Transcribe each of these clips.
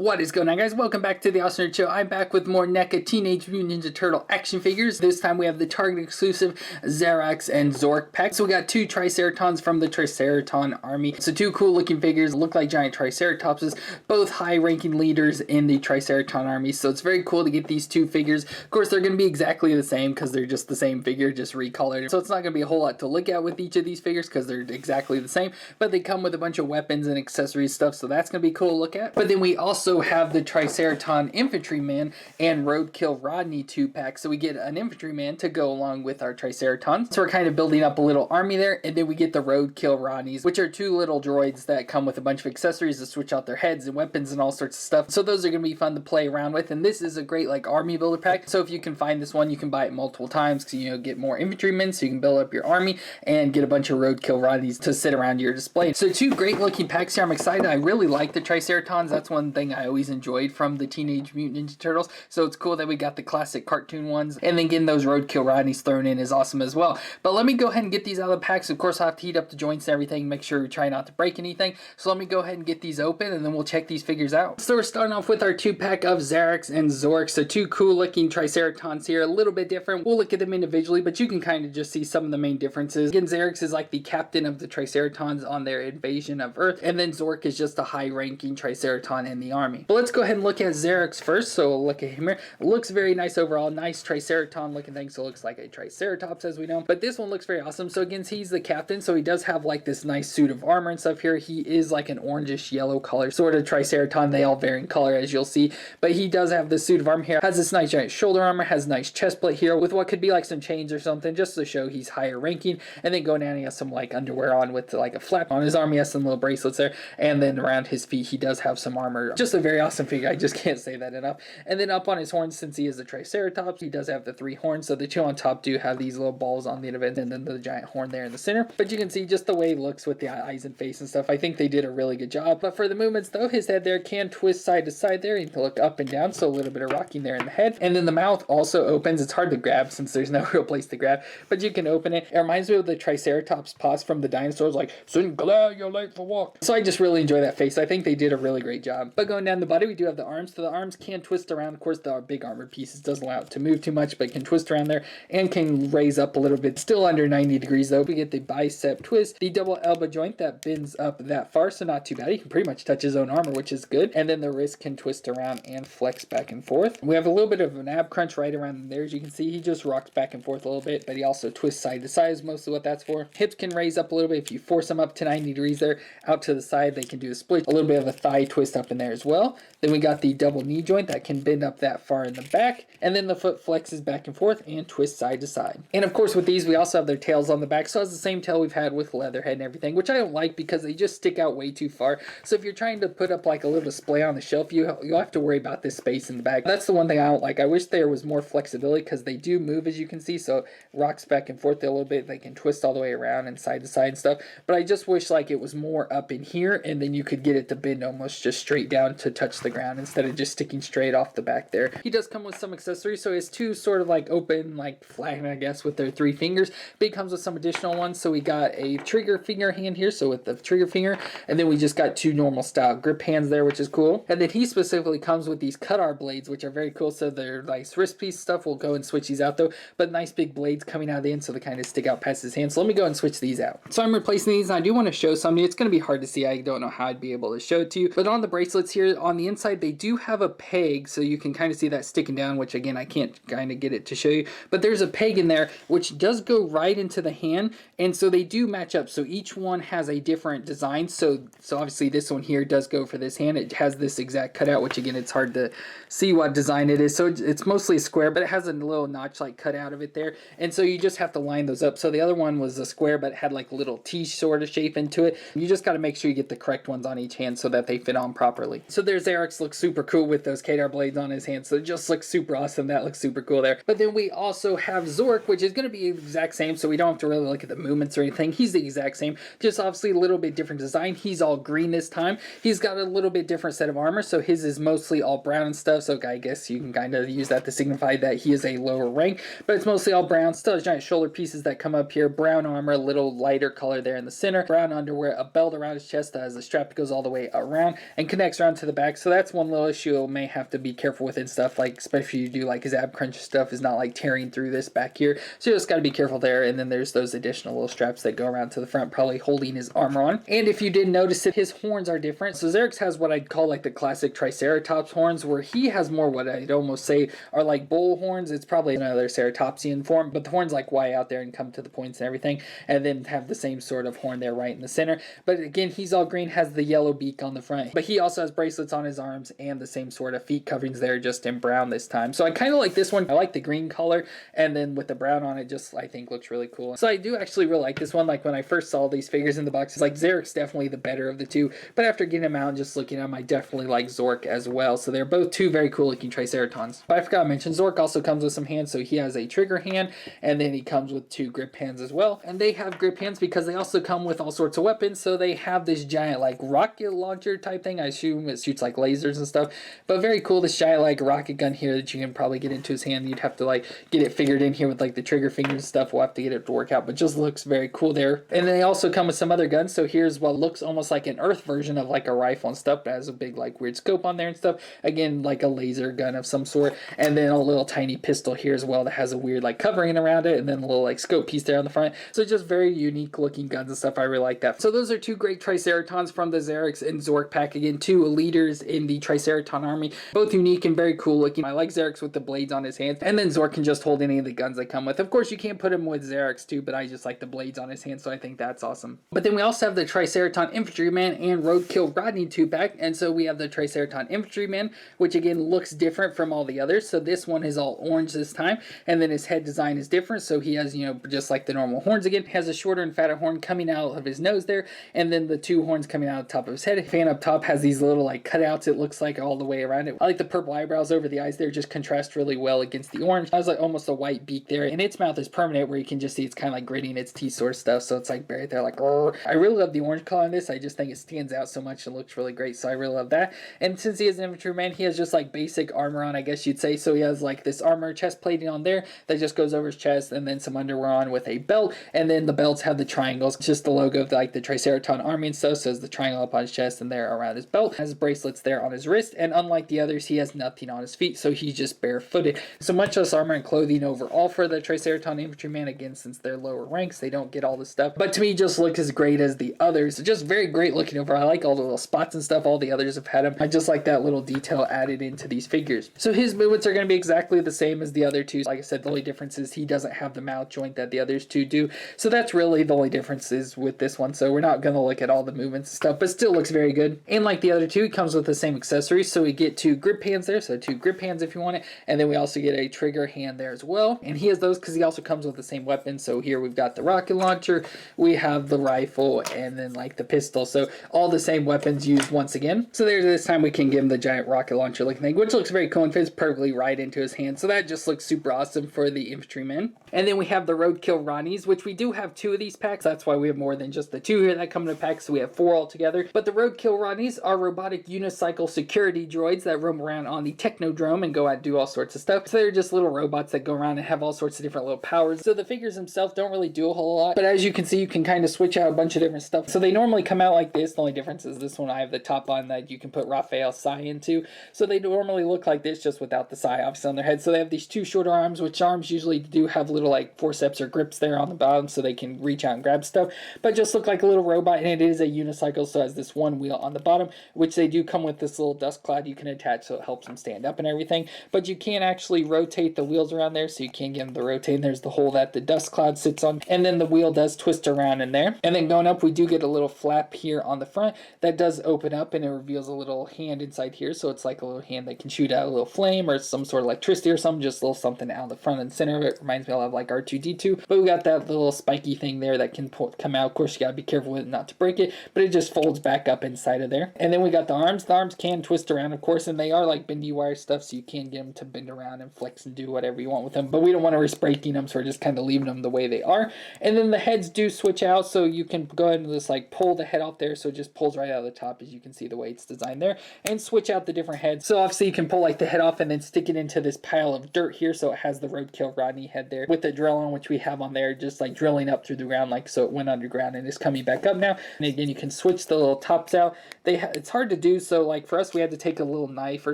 What is going on, guys? Welcome back to the Awesome Nerd Show. I'm back with more NECA Teenage Mutant Ninja Turtle action figures. This time we have the Target exclusive Zarax and Zork packs. So we got two Triceratons from the Triceraton army. So two cool looking figures, look like giant Triceratopses, both high ranking leaders in the Triceraton army. So it's very cool to get these two figures. Of course, they're going to be exactly the same because they're just the same figure, just recolored. So it's not going to be a whole lot to look at with each of these figures because they're exactly the same. But they come with a bunch of weapons and accessories stuff, so that's going to be cool to look at. But then we also have the Triceraton Infantryman and Roadkill Rodney 2-pack. So we get an Infantryman to go along with our Triceratons. So we're kind of building up a little army there. And then we get the Roadkill Rodneys, which are two little droids that come with a bunch of accessories to switch out their heads and weapons and all sorts of stuff. So those are going to be fun to play around with. And this is a great like army builder pack. So if you can find this one, you can buy it multiple times to, you know, get more infantrymen so you can build up your army and get a bunch of Roadkill Rodneys to sit around your display. So two great looking packs here. I'm excited. I really like the Triceratons. That's one thing I always enjoyed from the Teenage Mutant Ninja Turtles. So it's cool that we got the classic cartoon ones, and then getting those Roadkill Rodneys thrown in is awesome as well. But let me go ahead and get these out of the packs. Of course, I'll have to heat up the joints and everything, make sure we try not to break anything. So let me go ahead and get these open, and then we'll check these figures out. So we're starting off with our 2-pack of Zarax and Zork. So two cool looking Triceratons here, a little bit different. We'll look at them individually, but you can kind of just see some of the main differences. Again, Zarax is like the captain of the Triceratons on their invasion of Earth, and then Zork is just a high-ranking Triceraton in the army. But let's go ahead and look at Zarax first. So we'll look at him here. It looks very nice overall, nice Triceraton looking thing. So it looks like a Triceratops as we know, but this one looks very awesome. So again, he's the captain, so he does have like this nice suit of armor and stuff here. He is like an orangish yellow color sort of Triceraton. They all vary in color as you'll see, but he does have the suit of armor here. Has this nice giant shoulder armor, has nice chest plate here with what could be like some chains or something just to show he's higher ranking. And then going down, he has some like underwear on with like a flap on his arm. He has some little bracelets there, and then around his feet he does have some armor. Just a very awesome figure. I just can't say that enough. And then up on his horns, since he is a Triceratops, he does have the 3 horns. So the 2 on top do have these little balls on the end of it, and then the giant horn there in the center. But you can see just the way he looks with the eyes and face and stuff. I think they did a really good job. But for the movements though, his head there can twist side to side there. You can look up and down, so a little bit of rocking there in the head. And then the mouth also opens. It's hard to grab since there's no real place to grab, but you can open it. It reminds me of the Triceratops paws from the dinosaurs, like Sinclair, you're late for walk. So I just really enjoy that face. I think they did a really great job. But going down the body, we do have the arms. So the arms can twist around. Of course, the big armor pieces doesn't allow it to move too much, but can twist around there and can raise up a little bit. Still under 90 degrees though. We get the bicep twist, the double elbow joint that bends up that far, so not too bad. He can pretty much touch his own armor, which is good. And then the wrist can twist around and flex back and forth. We have a little bit of an ab crunch right around there. As you can see, he just rocks back and forth a little bit, but he also twists side to side is mostly what that's for. Hips can raise up a little bit. If you force them up to 90 degrees there, out to the side, they can do a split. A little bit of a thigh twist up in there as well. Then we got the double knee joint that can bend up that far in the back, and then the foot flexes back and forth and twists side to side. And of course with these, we also have their tails on the back, so it's the same tail we've had with Leatherhead and everything, which I don't like because they just stick out way too far. So if you're trying to put up like a little display on the shelf, you'll have to worry about this space in the back. That's the one thing I don't like. I wish there was more flexibility because they do move, as you can see, so it rocks back and forth a little bit. They can twist all the way around and side to side and stuff, but I just wish like it was more up in here, and then you could get it to bend almost just straight down to touch the ground instead of just sticking straight off the back there. He does come with some accessories, so he has 2 sort of like open like flag, I guess, with their 3 fingers, but he comes with some additional ones. So we got a trigger finger hand here, so with the trigger finger, and then we just got 2 normal style grip hands there, which is cool. And then he specifically comes with these cutter blades, which are very cool. So they're like wrist piece stuff. We'll go and switch these out though, but nice big blades coming out of the end, so they kind of stick out past his hand. So let me go and switch these out. So I'm replacing these, and I do want to show something. It's going to be hard to see. I don't know how I'd be able to show it to you, but on the bracelets here on the inside, they do have a peg, so you can kind of see that sticking down, which again, I can't kind of get it to show you, but there's a peg in there which does go right into the hand, and so they do match up. So each one has a different design. So obviously this one here does go for this hand. It has this exact cutout, which again, it's hard to see what design it is. So it's mostly a square, but it has a little notch like cut out of it there, and so you just have to line those up. So the other one was a square, but it had like a little T sort of shape into it. You just got to make sure you get the correct ones on each hand so that they fit on properly. So there's Zarax, looks super cool with those Kadar blades on his hand, so it just looks super awesome. That looks super cool there. But then we also have Zork, which is going to be the exact same, so we don't have to really look at the movements or anything. He's the exact same, just obviously a little bit different design. He's all green this time. He's got a little bit different set of armor, so his is mostly all brown and stuff, so I guess you can kind of use that to signify that he is a lower rank, but it's mostly all brown. Still has giant shoulder pieces that come up here, brown armor, a little lighter color there in the center, brown underwear, a belt around his chest that has a strap that goes all the way around and connects around to the back. So that's one little issue you may have to be careful with and stuff, like especially you do like his ab crunch stuff is not like tearing through this back here. So you just got to be careful there. And then there's those additional little straps that go around to the front, probably holding his armor on. And if you did notice that his horns are different. So Zarax has what I'd call like the classic Triceratops horns, where he has more what I'd almost say are like bull horns. It's probably another ceratopsian form, but the horns like Y out there and come to the points and everything, and then have the same sort of horn there right in the center. But again, he's all green, has the yellow beak on the front, but he also has bracelets on his arms and the same sort of feet coverings there, just in brown this time. So I kind of like this one. I like the green color, and then with the brown on it, just I think looks really cool. So I do actually really like this one. Like when I first saw these figures in the box, it's like Zarax definitely the better of the two, but after getting them out and just looking at them, I definitely like Zork as well. So they're both two very cool looking Triceratons. But I forgot to mention, Zork also comes with some hands. So he has a trigger hand, and then he comes with 2 grip hands as well. And they have grip hands because they also come with all sorts of weapons. So they have this giant like rocket launcher type thing. I assume it shoots like lasers and stuff, but very cool. This giant like rocket gun here that you can probably get into his hand. You'd have to like get it figured in here with like the trigger fingers and stuff. We'll have to get it to work out, but just looks very cool there. And they also come with some other guns. So here's what looks almost like an Earth version of like a rifle and stuff, but has a big like weird scope on there and stuff. Again, like a laser gun of some sort. And then a little tiny pistol here as well that has a weird like covering around it, and then a little like scope piece there on the front. So just very unique looking guns and stuff. I really like that. So those are 2 great Triceratons from the Zarax and Zork pack. Again, 2 leaders in the Triceraton army, both unique and very cool looking. I like Zarax with the blades on his hands, and then Zork can just hold any of the guns that come with. Of course, you can't put him with Zarax too, but I just like the blades on his hands, so I think that's awesome. But then we also have the Triceraton Infantryman and Roadkill Rodney 2 pack, and so we have the Triceraton Infantryman, which again looks different from all the others. So this one is all orange this time, and then his head design is different. So he has, you know, just like the normal horns again, has a shorter and fatter horn coming out of his nose there, and then the 2 horns coming out of the top of his head. Fan up top has these little like cutouts, it looks like, all the way around it. I like the purple eyebrows over the eyes there, just contrast really well against the orange. It has like almost a white beak there, and its mouth is permanent where you can just see it's kind of like gritting its teeth sort of stuff. So it's like buried there like, "Rrr." I really love the orange color on this. I just think it stands out so much and looks really great. So I really love that. And since he is an infantryman, he has just like basic armor on, I guess you'd say. So he has like this armor chest plating on there that just goes over his chest, and then some underwear on with a belt, and then the belts have the triangles. It's just the logo of like the Triceraton army and stuff. So it's the triangle up on his chest and there around his belt. Has bracelets there on his wrist, and unlike the others, he has nothing on his feet, so he's just barefooted. So much less armor and clothing overall for the Triceraton Infantryman. Again, since they're lower ranks, they don't get all this stuff, but to me just look as great as the others. Just very great looking overall. I like all the little spots and stuff all the others have had them. I just like that little detail added into these figures. So his movements are going to be exactly the same as the other 2. Like I said, the only difference is he doesn't have the mouth joint that the others 2 do. So that's really the only differences with this one. So we're not going to look at all the movements and stuff, but still looks very good. And like the other 2, it comes with the same accessories. So we get 2 grip hands there, so 2 grip hands if you want it, and then we also get a trigger hand there as well. And he has those because he also comes with the same weapon. So here we've got the rocket launcher, we have the rifle, and then like the pistol. So all the same weapons used once again. So there's this time we can give him the giant rocket launcher looking thing, which looks very cool and fits perfectly right into his hand. So that just looks super awesome for the infantryman. And then we have the Roadkill Rodneys, which we do have 2 of these packs. That's why we have more than just the 2 here that come in a pack. So we have 4 altogether. But the Roadkill Rodneys are robotic unicycle security droids that roam around on the Technodrome and go out and do all sorts of stuff. So they're just little robots that go around and have all sorts of different little powers. So the figures themselves don't really do a whole lot, but as you can see, you can kind of switch out a bunch of different stuff. So they normally come out like this. The only difference is this one I have the top on that you can put Raphael's Sai into. So they normally look like this, just without the Sai obviously on their head. So they have these 2 shorter arms, which arms usually do have little like forceps or grips there on the bottom so they can reach out and grab stuff, but just look like a little robot. And it is a unicycle, so it has this 1 wheel on the bottom, which they do come with this little dust cloud you can attach, so it helps them stand up and everything. But you can't actually rotate the wheels around there, so you can't get them to rotate. And there's the hole that the dust cloud sits on, and then the wheel does twist around in there. And then going up, we do get a little flap here on the front that does open up, and it reveals a little hand inside here. So it's like a little hand that can shoot out a little flame or some sort of electricity or something, just a little something out the front and center of it. Reminds me a lot of like R2-D2. But we got that little spiky thing there that can come out. Of course, you gotta be careful with it not to break it, but it just folds back up inside of there. And then we got the arms. The arms can twist around, of course, and they are like bendy wire stuff, so you can get them to bend around and flex and do whatever you want with them. But we don't want to risk breaking them, so we're just kind of leaving them the way they are. And then the heads do switch out, so you can go ahead and just like pull the head off there, so it just pulls right out of the top, as you can see the way it's designed there, and switch out the different heads. So obviously you can pull like the head off and then stick it into this pile of dirt here, so it has the Roadkill Rodney head there with the drill on, which we have on there, just like drilling up through the ground, like so it went underground and is coming back up now. And again, you can switch the little tops out. It's hard to do, so like for us, we had to take a little knife or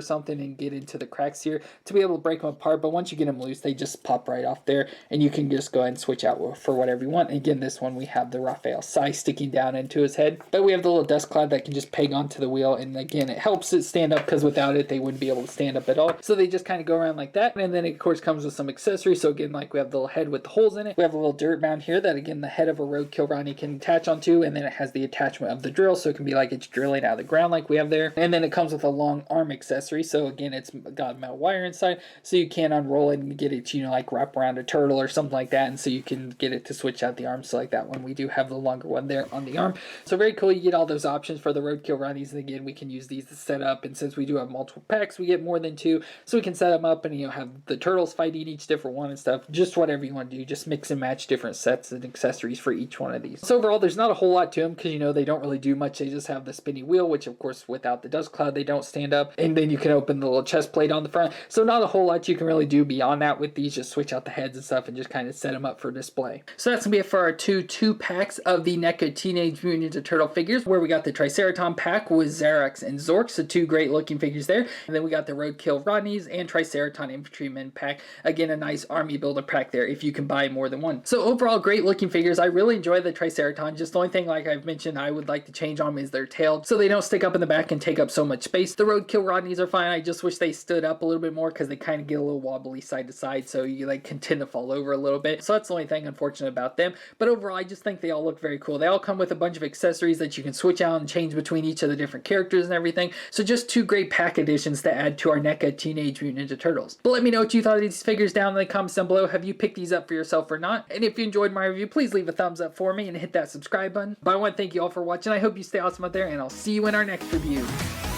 something and get into the cracks here to be able to break them apart. But once you get them loose, they just pop right off there, and you can just go ahead and switch out for whatever you want. And again, this one we have the Raphael size sticking down into his head, but we have the little dust cloud that can just peg onto the wheel, and again, it helps it stand up because without it, they wouldn't be able to stand up at all. So they just kind of go around like that, and then it of course comes with some accessories. So again, like we have the little head with the holes in it. We have a little dirt mound here that again the head of a Roadkill Rodney can attach onto, and then it has the attachment of the drill, so it can be like it's drilling out of the ground like we have there. And then it comes with a long arm accessory, so again it's got metal wire inside, so you can unroll it and get it to, you know, like wrap around a turtle or something like that, and so you can get it to switch out the arms. So like that one, we do have the longer one there on the arm. So very cool. You get all those options for the Roadkill Rodneys, and again we can use these to set up, and since we do have multiple packs, we get more than two, so we can set them up and, you know, have the turtles fighting each different one and stuff. Just whatever you want to do, just mix and match different sets and accessories for each one of these. So overall, there's not a whole lot to them because, you know, they don't really do much. They just have the spinny wheel, which of course without the dust cloud they don't stand up, and then you can open the little chest plate on the front. So not a whole lot you can really do beyond that with these. Just switch out the heads and stuff and just kind of set them up for display. So that's gonna be it for our two packs of the NECA Teenage Mutant Ninja Turtle figures, where we got the Triceraton pack with Zarax and Zork, so two great looking figures there, and then we got the Roadkill Rodneys and Triceraton Infantryman pack. Again, a nice army builder pack there if you can buy more than one. So overall, great looking figures. I really enjoy the Triceraton. Just the only thing, like I've mentioned, I would like to change on them is their tail, so they don't stick up in the back and take up so much space. The Roadkill Rodneys are fine. I just wish they stood up a little bit more because they kind of get a little wobbly side to side, so you like can tend to fall over a little bit. So that's the only thing unfortunate about them. But overall, I just think they all look very cool. They all come with a bunch of accessories that you can switch out and change between each of the different characters and everything. So just two great pack additions to add to our NECA Teenage Mutant Ninja Turtles. But let me know what you thought of these figures down in the comments down below. Have you picked these up for yourself or not? And if you enjoyed my review, please leave a thumbs up for me and hit that subscribe button. But I want to thank you all for watching. I hope you stay awesome out there, and I'll see you in our next review.